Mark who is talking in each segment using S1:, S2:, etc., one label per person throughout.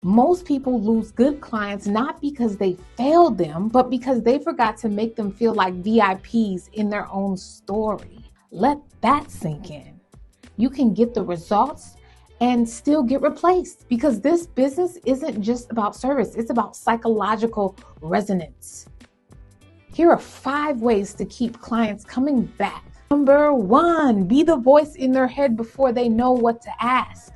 S1: Most people lose good clients not because they failed them, but because they forgot to make them feel like VIPs in their own story. Let that sink in. You can get the results and still get replaced, because this business isn't just about service, it's about psychological resonance. Here are 5 ways to keep clients coming back. Number 1, be the voice in their head before they know what to ask.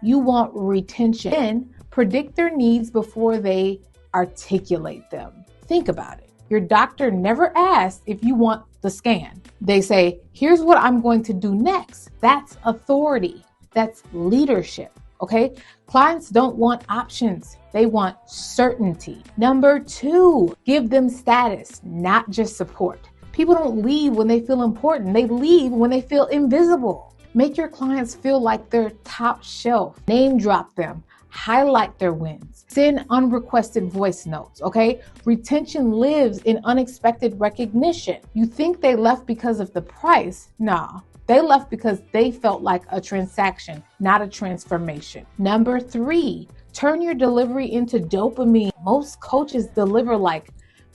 S1: You want retention. Then predict their needs before they articulate them. Think about it. Your doctor never asks if you want the scan. They say, here's what I'm going to do next. That's authority. That's leadership. Okay? Clients don't want options. They want certainty. Number 2, give them status, not just support. People don't leave when they feel important. They leave when they feel invisible. Make your clients feel like they're top shelf. Name drop them. Highlight their wins. Send unrequested voice notes, okay? Retention lives in unexpected recognition. You think they left because of the price? Nah, they left because they felt like a transaction, not a transformation. Number 3, turn your delivery into dopamine. Most coaches deliver like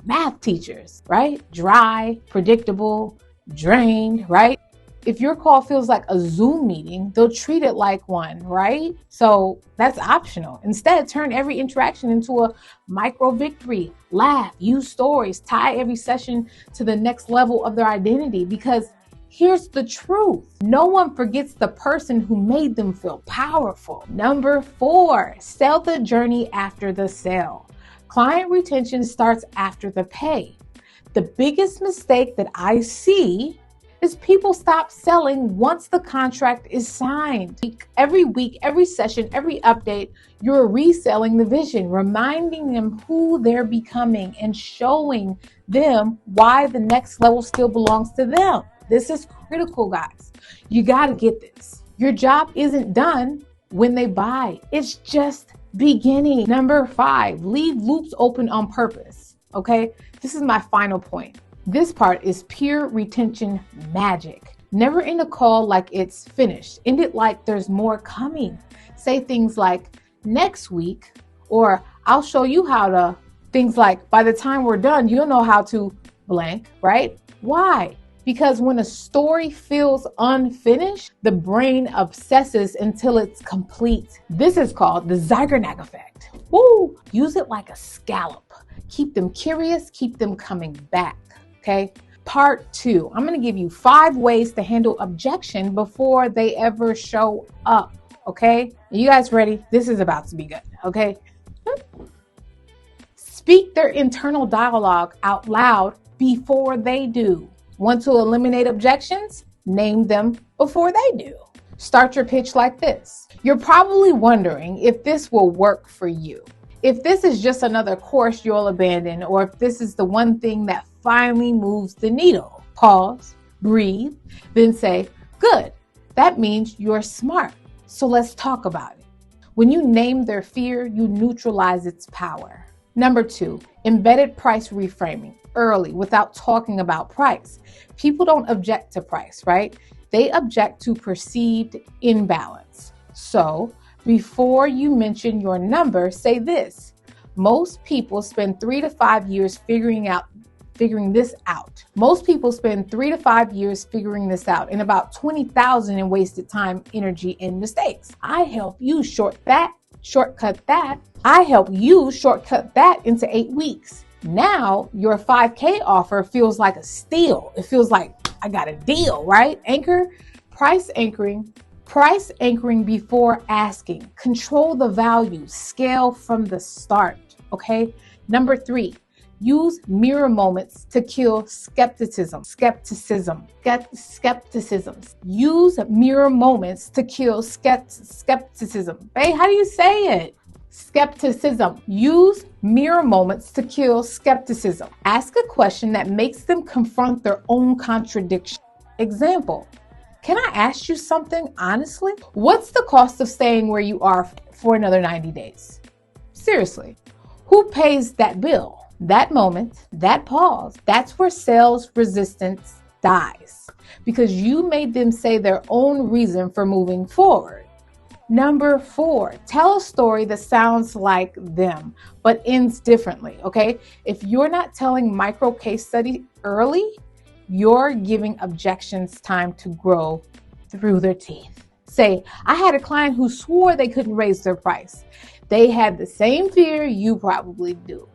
S1: math teachers, right? Dry, predictable, drained, right? If your call feels like a Zoom meeting, they'll treat it like one, right? So that's optional. Instead, turn every interaction into a micro victory. Laugh, use stories, tie every session to the next level of their identity, because here's the truth. No one forgets the person who made them feel powerful. Number 4, sell the journey after the sale. Client retention starts after the pay. The biggest mistake that I see is people stop selling once the contract is signed. Every week, every session, every update, you're reselling the vision, reminding them who they're becoming and showing them why the next level still belongs to them. This is critical, guys. You got to get this. Your job isn't done when they buy. It's just beginning. Number 5, leave loops open on purpose. Okay, this is my final point. This part is pure retention magic. Never end a call like it's finished. End it like there's more coming. Say things like, next week, or I'll show you how to, things like, by the time we're done, you'll know how to blank, right? Why? Because when a story feels unfinished, the brain obsesses until it's complete. This is called the Zeigarnik effect. Woo! Use it like a scallop. Keep them curious, keep them coming back. Okay. Part 2, I'm going to give you 5 ways to handle objection before they ever show up. Okay. You guys ready? This is about to be good. Okay. Speak their internal dialogue out loud before they do. Want to eliminate objections? Name them before they do. Start your pitch like this. You're probably wondering if this will work for you. If this is just another course you'll abandon, or if this is the one thing that finally moves the needle. Pause, breathe, then say, good. That means you're smart. So let's talk about it. When you name their fear, you neutralize its power. Number 2, embedded price reframing early without talking about price. People don't object to price, right? They object to perceived imbalance. So before you mention your number, say this. Most people spend 3 to 5 years figuring this out. Most people spend 3 to 5 years figuring this out, and about 20,000 in wasted time, energy, and mistakes. I help you shortcut that. I help you shortcut that into 8 weeks. Now your 5K offer feels like a steal. It feels like I got a deal, right? Price anchoring before asking. Control the value. Scale from the start. Okay. Number 3, use mirror moments to kill skepticism. Use mirror moments to kill skepticism. Hey, how do you say it? Skepticism. Use mirror moments to kill skepticism. Ask a question that makes them confront their own contradiction. Example. Can I ask you something honestly? What's the cost of staying where you are for another 90 days? Seriously, who pays that bill? That moment, that pause, that's where sales resistance dies, because you made them say their own reason for moving forward. Number 4, tell a story that sounds like them, but ends differently, okay? If you're not telling micro case study early, you're giving objections time to grow through their teeth. Say, I had a client who swore they couldn't raise their price. They had the same fear you probably do.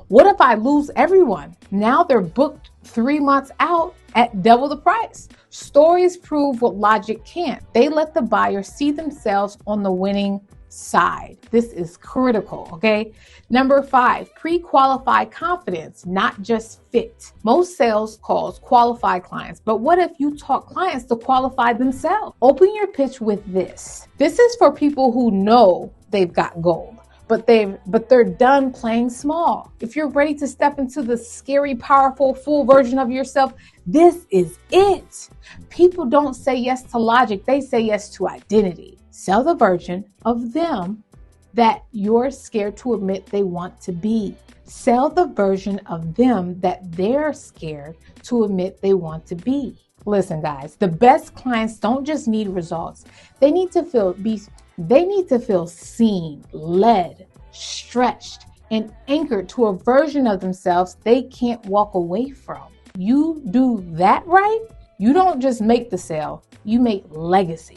S1: What if I lose everyone? Now they're booked 3 months out at double the price. Stories prove what logic can't. They let the buyer see themselves on the winning side. This is critical, okay? Number 5, pre-qualify confidence, not just fit. Most sales calls qualify clients, but what if you taught clients to qualify themselves? Open your pitch with this. This is for people who know they've got gold, but they're done playing small. If you're ready to step into the scary, powerful, full version of yourself, this is it. People don't say yes to logic, they say yes to identity. Sell the version of them that you're scared to admit they want to be. Sell the version of them that they're scared to admit they want to be. Listen, guys, the best clients don't just need results. They need to feel seen, led, stretched, and anchored to a version of themselves they can't walk away from. You do that right, you don't just make the sale, you make legacy.